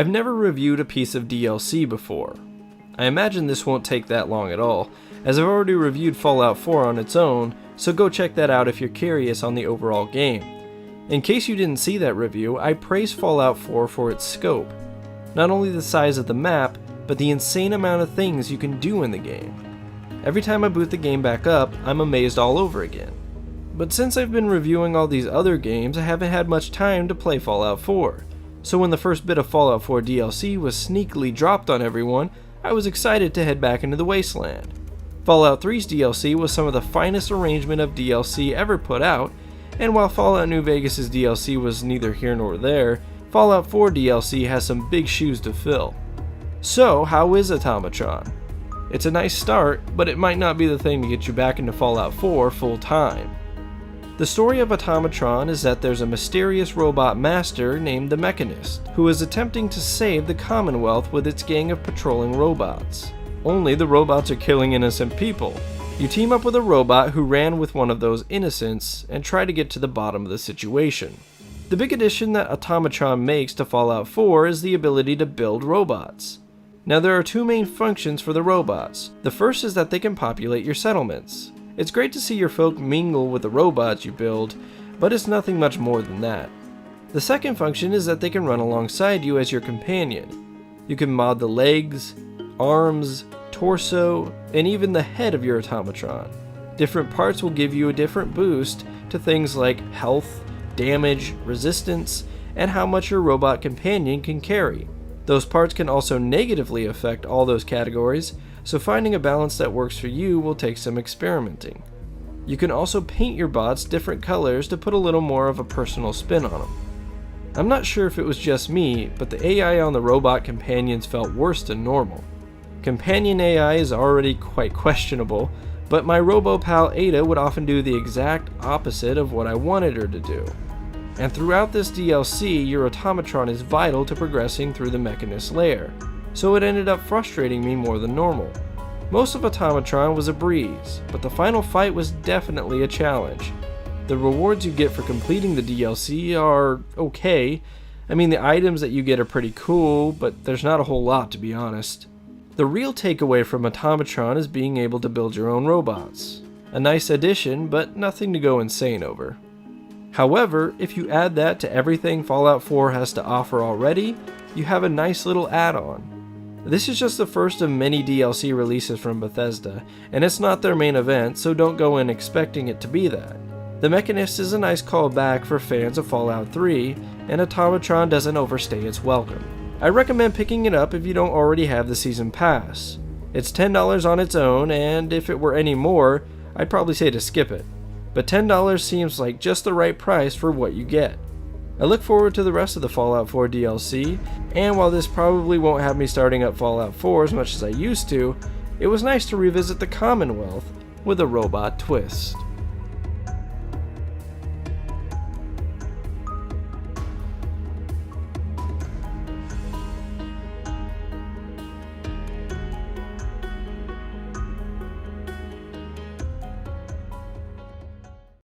I've never reviewed a piece of DLC before. I imagine this won't take that long at all, as I've already reviewed Fallout 4 on its own, so go check that out if you're curious on the overall game. In case you didn't see that review, I praise Fallout 4 for its scope. Not only the size of the map, but the insane amount of things you can do in the game. Every time I boot the game back up, I'm amazed all over again. But since I've been reviewing all these other games, I haven't had much time to play Fallout 4. So when the first bit of Fallout 4 DLC was sneakily dropped on everyone, I was excited to head back into the wasteland. Fallout 3's DLC was some of the finest arrangement of DLC ever put out, and while Fallout New Vegas' DLC was neither here nor there, Fallout 4 DLC has some big shoes to fill. So, how is Automatron? It's a nice start, but it might not be the thing to get you back into Fallout 4 full time. The story of Automatron is that there's a mysterious robot master named the Mechanist, who is attempting to save the Commonwealth with its gang of patrolling robots. Only the robots are killing innocent people. You team up with a robot who ran with one of those innocents and try to get to the bottom of the situation. The big addition that Automatron makes to Fallout 4 is the ability to build robots. Now there are two main functions for the robots. The first is that they can populate your settlements. It's great to see your folk mingle with the robots you build, but it's nothing much more than that. The second function is that they can run alongside you as your companion. You can mod the legs, arms, torso, and even the head of your Automatron. Different parts will give you a different boost to things like health, damage, resistance, and how much your robot companion can carry. Those parts can also negatively affect all those categories, so finding a balance that works for you will take some experimenting. You can also paint your bots different colors to put a little more of a personal spin on them. I'm not sure if it was just me, but the AI on the robot companions felt worse than normal. Companion AI is already quite questionable, but my robo-pal Ada would often do the exact opposite of what I wanted her to do. And throughout this DLC, your Automatron is vital to progressing through the Mechanist layer, so it ended up frustrating me more than normal. Most of Automatron was a breeze, but the final fight was definitely a challenge. The rewards you get for completing the DLC are okay. I mean, the items that you get are pretty cool, but there's not a whole lot, to be honest. The real takeaway from Automatron is being able to build your own robots. A nice addition, but nothing to go insane over. However, if you add that to everything Fallout 4 has to offer already, you have a nice little add-on. This is just the first of many DLC releases from Bethesda, and it's not their main event, so don't go in expecting it to be that. The Mechanist is a nice callback for fans of Fallout 3, and Automatron doesn't overstay its welcome. I recommend picking it up if you don't already have the Season Pass. It's $10 on its own, and if it were any more, I'd probably say to skip it. But $10 seems like just the right price for what you get. I look forward to the rest of the Fallout 4 DLC, and while this probably won't have me starting up Fallout 4 as much as I used to, it was nice to revisit the Commonwealth with a robot twist.